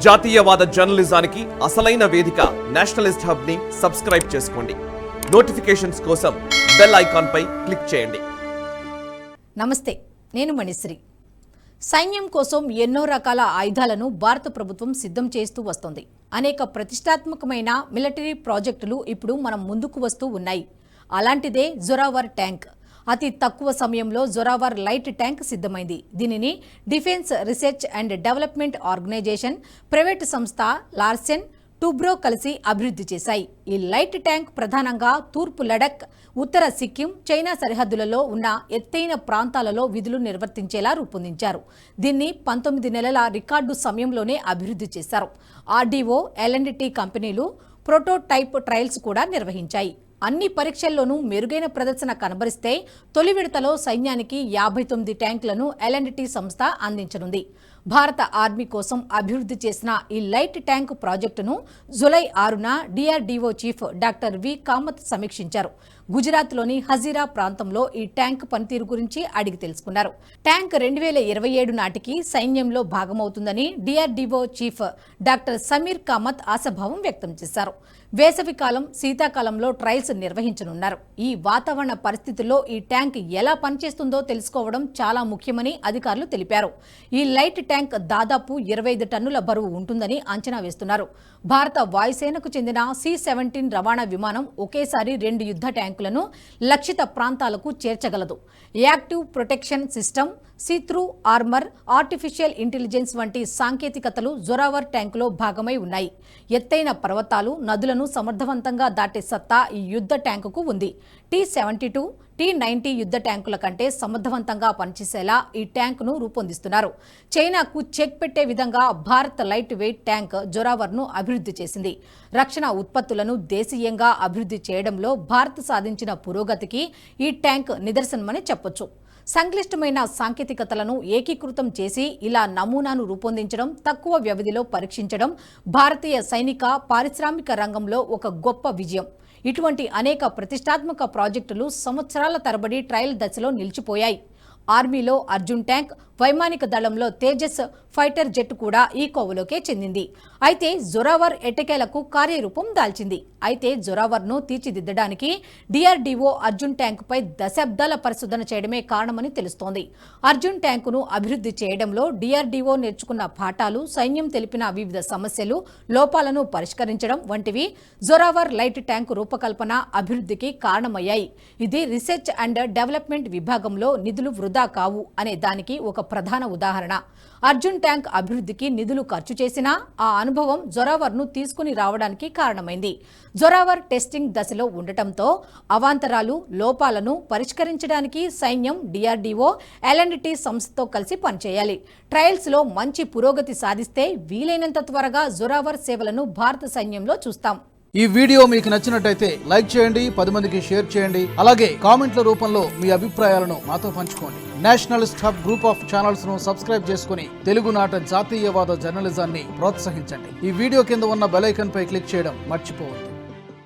జాతీయవాద జర్నలిజానికి అసలైన వేదిక నేషనలిస్ట్ హబ్ ని సబ్స్క్రైబ్ చేసుకోండి. నోటిఫికేషన్స్ కోసం బెల్ ఐకాన్ పై క్లిక్ చేయండి. నమస్తే, నేను మణిశ్రీ. సైన్యం కోసం ఎన్నో రకాల ఆయుధాలను భారత ప్రభుత్వం సిద్ధం చేస్తూ వస్తోంది. అనేక ప్రతిష్టాత్మకమైన మిలిటరీ ప్రాజెక్టులు ఇప్పుడు మనం ముందుకు వస్తూ ఉన్నాయి. అలాంటిదే జొరావర్ ట్యాంక్. అతి తక్కువ సమయంలో జొరావర్ లైట్ ట్యాంక్ సిద్ధమైంది. దీనిని defence research and development organisation, private సంస్థ లార్సెన్ టూబ్రో కలిసి అభివృద్ధి చేశాయి. ఈ లైట్ ట్యాంక్ ప్రధానంగా తూర్పు లడక్, ఉత్తర సిక్కిం, చైనా సరిహద్దులలో ఉన్న ఎత్తైన ప్రాంతాలలో విధులు నిర్వర్తించేలా రూపొందించారు. దీన్ని 19 నెలల రికార్డు సమయంలోనే అభివృద్ధి చేశారు. ఆర్డీఓ, ఎల్&టీ కంపెనీలు ప్రోటోటైప్ ట్రయల్స్ కూడా నిర్వహించాయి. అన్ని పరీక్షల్లోనూ మెరుగైన ప్రదర్శన కనబరిస్తే తొలి విడతలో సైన్యానికి 59 ట్యాంకులను ఎల్&టీ సంస్థ అందించనుంది. భారత ఆర్మీ కోసం అభివృద్ధి చేసిన ఈ లైట్ ట్యాంక్ ప్రాజెక్టును జూలై 6న DRDO chief doctor V Kamath సమీక్షించారు. గుజరాత్లోని హజీరా ప్రాంతంలో ఈ ట్యాంక్ పనితీరు గురించి అడిగి తెలుసుకున్నారు. ట్యాంక్ 2027 నాటికి సైన్యంలో భాగమవుతుందని DRDO chief doctor Sameer Kamath ఆశాభావం వ్యక్తం చేశారు. వేసవికాలం, శీతాకాలంలో ట్రయల్స్ నిర్వహించనున్నారు. ఈ వాతావరణ పరిస్థితుల్లో ఈ ట్యాంక్ ఎలా పనిచేస్తుందో తెలుసుకోవడం చాలా ముఖ్యమని అధికారులు తెలిపారు. ఈ లైట్ ట్యాంక్ దాదాపు 25 టన్నుల బరువు ఉంటుందని అంచనా వేస్తున్నారు. భారత వాయుసేనకు చెందిన C-17 రవాణా విమానం ఒకేసారి 2 యుద్ధ ట్యాంకులను లక్షిత ప్రాంతాలకు చేర్చగలదు. Active protection system, see through armour, artificial intelligence వంటి సాంకేతికతలు జొరావర్ ట్యాంకులో భాగమై ఉన్నాయి. ఎత్తైన పర్వతాలు, నదులను సమర్థవంతంగా దాటే సత్తా ఈ యుద్ధ ట్యాంకుకు ఉంది. T-72, T-90 యుద్ధ ట్యాంకుల కంటే సమర్థవంతంగా పనిచేసేలా ఈ ట్యాంకును రూపొందిస్తున్నారు. చైనాకు చెక్ పెట్టే విధంగా భారత్ లైట్ వెయిట్ ట్యాంక్ జొరావర్ను అభివృద్ధి చేసింది. రక్షణ ఉత్పత్తులను దేశీయంగా అభివృద్ధి చేయడంలో భారత్ సాధించిన పురోగతికి ఈ ట్యాంక్ నిదర్శనమని చెప్పొచ్చు. సంక్లిష్టమైన సాంకేతికతలను ఏకీకృతం చేసి ఇలా నమూనాను రూపొందించడం, తక్కువ వ్యవధిలో పరీక్షించడం భారతీయ సైనిక, పారిశ్రామిక రంగంలో ఒక గొప్ప విజయం. ఇటువంటి అనేక ప్రతిష్టాత్మక ప్రాజెక్టులు సంవత్సరాల తరబడి ట్రయల్ దశలో నిలిచిపోయాయి. ఆర్మీలో అర్జున్ ట్యాంక్, వైమానిక దళంలో తేజస్ ఫైటర్ జెట్ కూడా ఈ కోవలోకే చెందింది. అయితే జొరావర్ ఎట్టకేలకు కార్యరూపం దాల్చింది. అయితే జొరావర్ను తీర్చిదిద్దడానికి డిఆర్డీఓ అర్జున్ ట్యాంకుపై దశాబ్దాల పరిశోధన చేయడమే కారణమని తెలుస్తోంది. అర్జున్ ట్యాంకును అభివృద్ధి చేయడంలో డిఆర్డీఓ నేర్చుకున్న పాఠాలు, సైన్యం తెలిపిన వివిధ సమస్యలు, లోపాలను పరిష్కరించడం వంటివి జొరావర్ లైట్ ట్యాంకు రూపకల్పన, అభివృద్ధికి కారణమయ్యాయి. ఇది రీసెర్చ్ అండ్ డెవలప్మెంట్ విభాగంలో నిధులు వృధా కావు అనే దానికి ఒక ప్రధాన ఉదాహరణ. అర్జున్ ట్యాంక్ అభివృద్ధికి నిధులు ఖర్చు చేసినా ఆ అనుభవం జొరావర్ను తీసుకుని రావడానికి కారణమైంది. జొరావర్ టెస్టింగ్ దశలో ఉండటంతో అవాంతరాలు, లోపాలను పరిష్కరించడానికి సైన్యం, డిఆర్డీఓ, ఎల్&టీ సంస్థతో కలిసి పనిచేయాలి. ట్రయల్స్లో మంచి పురోగతి సాధిస్తే వీలైనంత త్వరగా జొరావర్ సేవలను భారత సైన్యంలో చూస్తాం. ఈ వీడియో మీకు నచ్చినట్టయితే లైక్ చేయండి, 10 మందికి షేర్ చేయండి. అలాగే కామెంట్ల రూపంలో మీ అభిప్రాయాలను మాతో పంచుకోండి. Nationalist hub group of channels ను సబ్స్క్రైబ్ చేసుకుని తెలుగునాట జాతీయవాద జర్నలిజాన్ని ప్రోత్సహించండి. ఈ వీడియో కింద ఉన్న బెల్ ఐకాన్ పై క్లిక్ చేయడం మర్చిపోవద్దు.